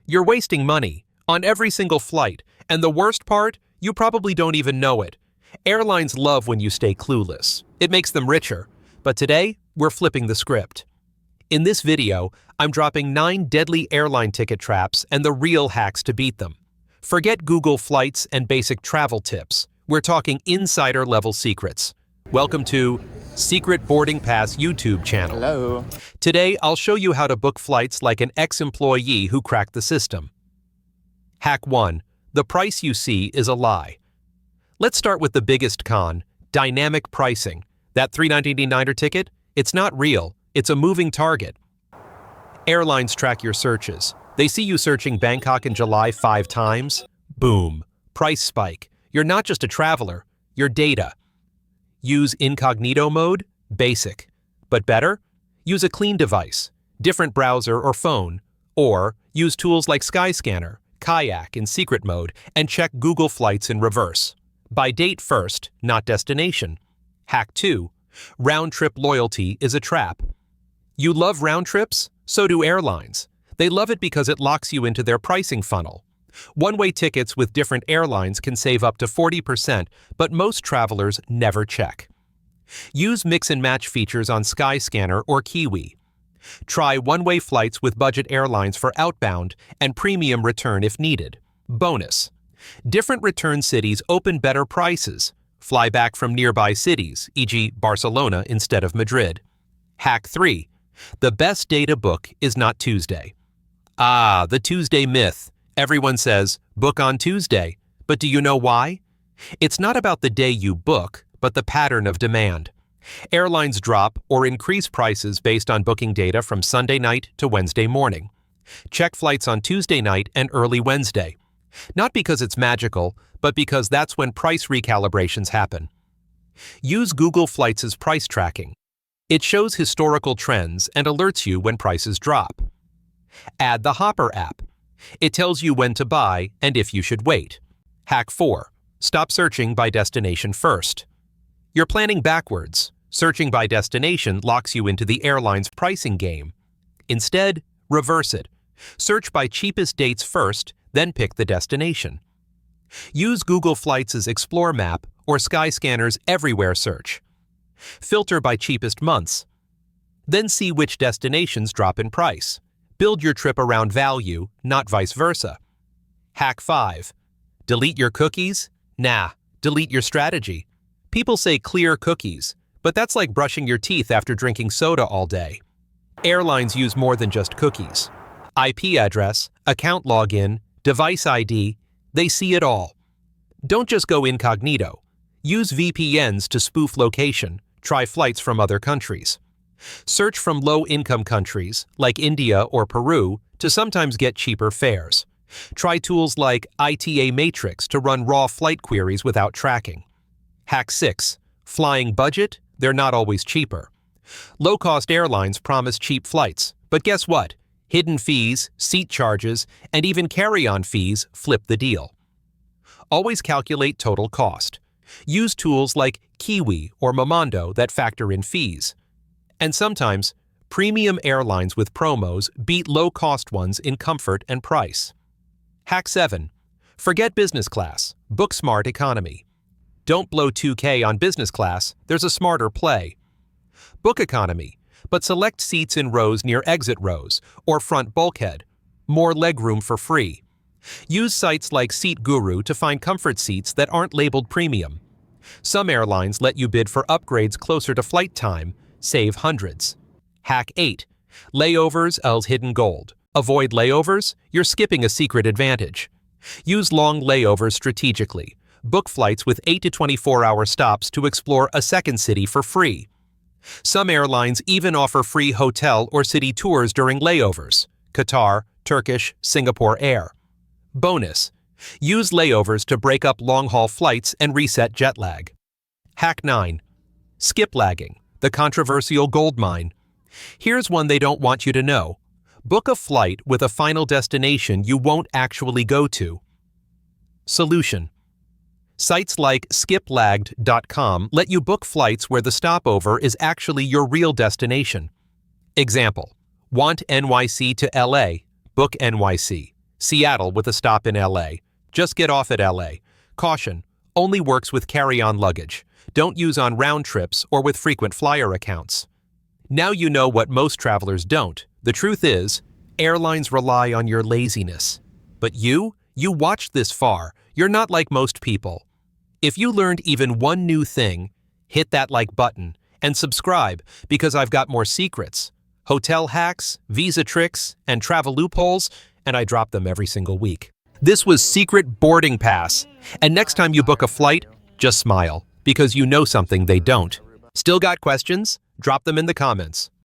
You're wasting money on every single flight, and the worst part, you probably don't even know it. Airlines love when you stay clueless. It makes them richer. But today, we're flipping the script. In this video, I'm dropping 9 deadly airline ticket traps and the real hacks to beat them. Forget Google Flights and basic travel tips. We're talking insider-level secrets. Welcome to Secret Boarding Pass YouTube channel. Hello. Today, I'll show you how to book flights like an ex-employee who cracked the system. Hack 1. The price you see is a lie. Let's start with the biggest con, dynamic pricing. That $3.99 ticket? It's not real. It's a moving target. Airlines track your searches. They see you searching Bangkok in July 5 times. Boom. Price spike. You're not just a traveler. You're data. Use incognito mode? Basic. But better? Use a clean device, different browser or phone, or use tools like Skyscanner, Kayak in secret mode, and check Google Flights in reverse. By date first, not destination. Hack 2. Round-trip loyalty is a trap. You love round trips? So do airlines. They love it because it locks you into their pricing funnel. One-way tickets with different airlines can save up to 40%, but most travelers never check. Use mix-and-match features on Skyscanner or Kiwi. Try one-way flights with budget airlines for outbound and premium return if needed. Bonus. Different return cities open better prices. Fly back from nearby cities, e.g. Barcelona instead of Madrid. Hack 3. The best day to book is not Tuesday. The Tuesday myth. Everyone says, book on Tuesday. But do you know why? It's not about the day you book, but the pattern of demand. Airlines drop or increase prices based on booking data from Sunday night to Wednesday morning. Check flights on Tuesday night and early Wednesday. Not because it's magical, but because that's when price recalibrations happen. Use Google Flights' price tracking. It shows historical trends and alerts you when prices drop. Add the Hopper app. It tells you when to buy and if you should wait. Hack 4. Stop searching by destination first. You're planning backwards. Searching by destination locks you into the airline's pricing game. Instead, reverse it. Search by cheapest dates first, then pick the destination. Use Google Flights' Explore map or Skyscanner's Everywhere search. Filter by cheapest months. Then see which destinations drop in price. Build your trip around value, not vice versa. Hack 5. Delete your cookies? Nah, delete your strategy. People say clear cookies, but that's like brushing your teeth after drinking soda all day. Airlines use more than just cookies. IP address, account login, device ID, they see it all. Don't just go incognito. Use VPNs to spoof location. Try flights from other countries. Search from low-income countries, like India or Peru, to sometimes get cheaper fares. Try tools like ITA Matrix to run raw flight queries without tracking. Hack 6. Flying budget? They're not always cheaper. Low-cost airlines promise cheap flights, but guess what? Hidden fees, seat charges, and even carry-on fees flip the deal. Always calculate total cost. Use tools like Kiwi or Momondo that factor in fees. And sometimes, premium airlines with promos beat low-cost ones in comfort and price. Hack 7. Forget business class. Book smart economy. Don't blow $2K on business class. There's a smarter play. Book economy, but select seats in rows near exit rows or front bulkhead. More legroom for free. Use sites like Seat Guru to find comfort seats that aren't labeled premium. Some airlines let you bid for upgrades closer to flight time. Save hundreds. Hack 8. Layovers else hidden gold. Avoid layovers? You're skipping a secret advantage. Use long layovers strategically. Book flights with 8 to 24-hour stops to explore a second city for free. Some airlines even offer free hotel or city tours during layovers. Qatar, Turkish, Singapore Air. Bonus. Use layovers to break up long-haul flights and reset jet lag. Hack 9. Skiplagging. The controversial Goldmine. Here's one they don't want you to know. Book a flight with a final destination you won't actually go to. Solution. Sites like Skiplagged.com let you book flights where the stopover is actually your real destination. Example. Want NYC to LA? Book NYC. Seattle with a stop in LA. Just get off at LA. Caution, only works with carry-on luggage. Don't use on round trips or with frequent flyer accounts. Now you know what most travelers don't. The truth is, airlines rely on your laziness. But you watched this far. You're not like most people. If you learned even one new thing, hit that like button and subscribe because I've got more secrets, hotel hacks, visa tricks, and travel loopholes, and I drop them every single week. This was Secret Boarding Pass. And next time you book a flight, just smile because you know something they don't. Still got questions? Drop them in the comments.